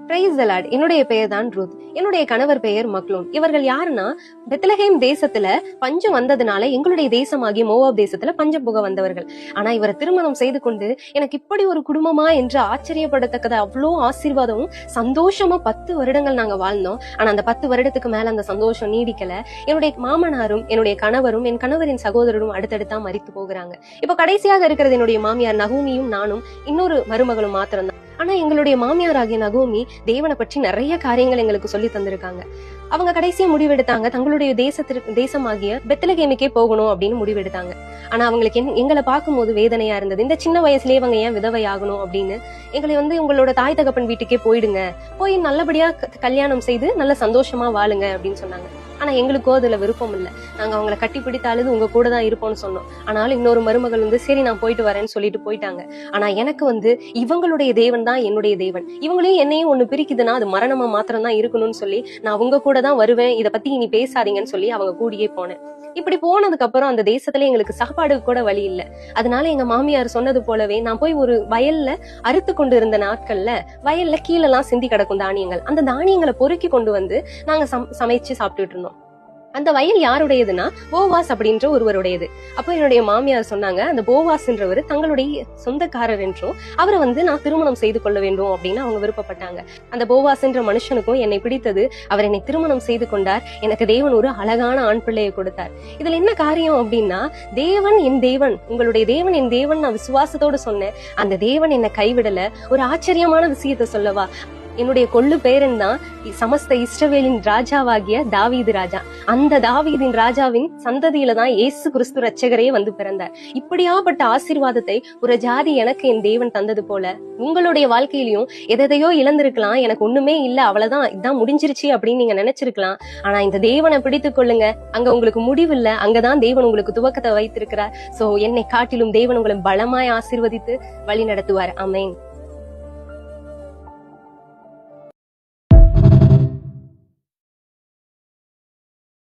Praise the Lord. என்னுடைய பெயர் தான் ரூத். என்னுடைய கணவர் பெயர் மக்லோன். இவர்கள் யாருன்னா, பெத்லஹேம் தேசத்துல பஞ்சம் வந்ததுனால எங்களுடைய தேசமாகிய மோவாப் தேசத்துல பஞ்சம் புக வந்தவர்கள். ஆனா இவரை திருமணம் செய்து கொண்டு எனக்கு இப்படி ஒரு குடும்பமா என்று ஆச்சரியப்படத்தக்கத அவ்வளோ ஆசீர்வாதமும் சந்தோஷமா 10 வருடங்கள் நாங்க வாழ்ந்தோம். ஆனா அந்த 10 வருடத்துக்கு மேல அந்த சந்தோஷம் நீடிக்கல. என்னுடைய மாமனாரும் என்னுடைய கணவரும் என் கணவரின் சகோதரரும் அடுத்தடுத்தா மரித்து போகிறாங்க. இப்ப கடைசியாக இருக்கிறது என்னுடைய மாமியார் நகோமியும் நானும் இன்னொரு மருமகளும் மாத்திரம் தான். ஆனா எங்களுடைய மாமியார் ஆகிய நகோமி தேவனை பற்றி நிறைய காரியங்கள் எங்களுக்கு சொல்லி தந்திருக்காங்க. அவங்க கடைசியா முடிவெடுத்தாங்க, தங்களுடைய தேசமாகிய பெத்லகேமுக்கே போகணும் அப்படின்னு முடிவெடுத்தாங்க. ஆனா அவங்களுக்கு எங்களை பார்க்கும்போது வேதனையா இருந்தது. இந்த சின்ன வயசுலயே இவங்க ஏன் விதவை ஆகணும் அப்படின்னு எங்களை உங்களோட தாய் தகப்பன் வீட்டுக்கே போயிடுங்க, போய் நல்லபடியா கல்யாணம் செய்து நல்ல சந்தோஷமா வாழுங்க அப்படின்னு சொன்னாங்க. ஆனா எங்களுக்கோ அதுல விருப்பம் இல்ல. நாங்க அவங்களை கட்டி பிடித்தாலும் உங்க கூட தான் இருப்போம்னு சொன்னோம். ஆனாலும் இன்னொரு மருமகள் சரி நான் போயிட்டு வரேன்னு சொல்லிட்டு போயிட்டாங்க. ஆனா எனக்கு இவங்களுடைய தேவன் தான் என்னுடைய தேவன். இவங்களையும் என்னையும் ஒண்ணு பிரிக்குதுன்னா அது மரணமா மாத்திரம் தான் இருக்கணும்னு சொல்லி நான் உங்க கூட தான் வருவேன், இதை பத்தி இனி பேசாதீங்கன்னு சொல்லி அவங்க கூடியே போனேன். இப்படி போனதுக்கு அப்புறம் அந்த தேசத்துல எங்களுக்கு சாப்பாடு கூட வழி இல்ல. அதனால எங்க மாமியார் சொன்னது போலவே நான் போய் ஒரு வயல்ல அறுத்து கொண்டு இருந்த நாட்கள்ல வயல்ல கீழெல்லாம் சிந்தி கிடக்கும் தானியங்கள், அந்த தானியங்களை பொறுக்கி கொண்டு வந்து நாங்க சமைச்சு சாப்பிட்டுட்டு இருந்தோம். அந்த வயல் யாருடையதுன்னா போவாஸ் அப்படின்ற ஒருவருடையது. அப்ப என்னுடைய மாமியார் சொன்னாங்க, அந்த போவாஸ் என்றவர் தங்களுடைய சொந்தக்காரர் என்றும் அவரை நான் திருமணம் செய்து கொள்ள வேண்டும் அப்படின்னு அவங்க விருப்பப்பட்டாங்க. அந்த போவாஸ் என்ற மனுஷனுக்கும் என்னை பிடித்தது. அவர் என்னை திருமணம் செய்து கொண்டார். எனக்கு தேவன் ஒரு அழகான ஆண் பிள்ளையை கொடுத்தார். இதுல என்ன காரியம் அப்படின்னா, தேவன் என் தேவன், உங்களுடைய தேவன் என் தேவன் நான் விசுவாசத்தோடு சொன்னேன். அந்த தேவன் என்னை கைவிடல. ஒரு ஆச்சரியமான விஷயத்த சொல்லவா, என்னுடைய கொள்ளு பேரன் தான் சமஸ்த இஸ்ரவேலின் ராஜாவாகிய தாவீது ராஜா. அந்த தாவீதின் ராஜாவின் சந்ததியில தான் இயேசு கிறிஸ்து ரட்சகரே பிறந்தார். இப்படியாப்பட்ட ஆசீர்வாதத்தை ஒரு ஜாதி எனக்கு என் தேவன் தந்தது போல உங்களுடைய வாழ்க்கையிலயும் எதையோ இழந்திருக்கலாம், எனக்கு ஒண்ணுமே இல்ல, அவ்வளவுதான், இதான் முடிஞ்சிருச்சு அப்படின்னு நீங்க நினைச்சிருக்கலாம். ஆனா இந்த தேவனை பிடித்துக் கொள்ளுங்க. அங்க உங்களுக்கு முடிவு இல்ல, அங்கதான் தேவன் உங்களுக்கு துவக்கத்தை வைத்திருக்கிறார். சோ என்னை காட்டிலும் தேவன் உங்களை பலமாய் ஆசீர்வதித்து வழி நடத்துவார். ஆமென்.